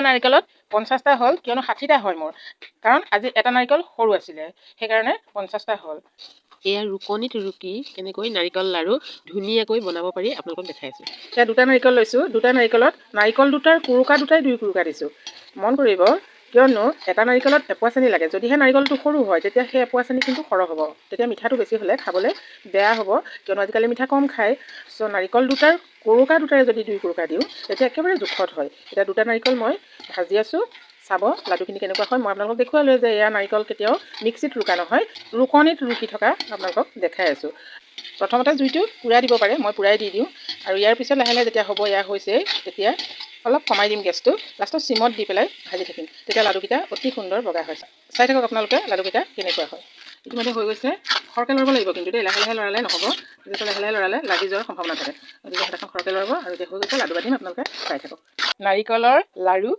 নাৰিকলত 50টা হ'ল, কিয়নো 60টা হয় মোৰ, কাৰণ আজি এটা নাৰিকল সৰু আছিলে, সেইকাৰণে 50টা হ'ল। এয়া ৰুকনিত ৰুকি কেনেকৈ নাৰিকল লাড়ু ধুনীয়াকৈ বনাব পাৰি আপোনালোকক দেখাই আছোঁ। এতিয়া 2টা নাৰিকল লৈছোঁ। 2টা নাৰিকলত নাৰিকল দুটাৰ কুৰুকা দুটাই 2 কুৰুকা দিছোঁ। মন কৰিব, কিয়নো এটা নাৰিকলত এপোৱা চেনি লাগে। যদিহে নাৰিকলটো সৰু হয় তেতিয়া সেই এপোৱা চেনি কিন্তু সৰহ হ'ব, তেতিয়া মিঠাটো বেছি হ'লে খাবলৈ বেয়া হ'ব, কিয়নো আজিকালি মিঠা কম খায়। চ' নাৰিকল দুটাৰ কুৰুকা দুটাৰে যদি 2 কুৰুকা দিওঁ তেতিয়া একেবাৰে জোখত হয়। এতিয়া 2টা নাৰিকল মই ভাজি আছোঁ। চাব লাডুখিনি কেনেকুৱা হয়। মই আপোনালোকক দেখুৱালোৱে যে এয়া নাৰিকল কেতিয়াও মিক্সিত ৰুকা নহয়, ৰুকনিত ৰুকি থকা আপোনালোকক দেখাই আছোঁ। প্ৰথমতে জুইটো পুৰাই দিব পাৰে, মই পুৰাই দি দিওঁ। আৰু ইয়াৰ পিছত লাহে লাহে যেতিয়া হ'ব, এয়া হৈছে, তেতিয়া অলপ কমাই দিম গেছটো, লাষ্টত চিমত দি পেলাই ভাজি থাকিম। তেতিয়া লাডুকেইটা অতি সুন্দৰ বগা হয়। চাই থাকক আপোনালোকে লাডুকেইটা কেনেকুৱা হয়। ইতিমধ্যে হৈ গৈছে। খৰকৈ লৰাব লাগিব কিন্তু দেই, লাহে লাহে লৰালে নহ'ব, যিহেতু লাহে লাহে লৰালে লাগি যোৱাৰ সম্ভাৱনা থাকে। গতিকে হাতখন খৰকৈ লৰাব। আৰু এতিয়া হৈ গৈছে, লাডু বান্ধিম, আপোনালোকে চাই থাকক। নাৰিকলৰ লাড়ু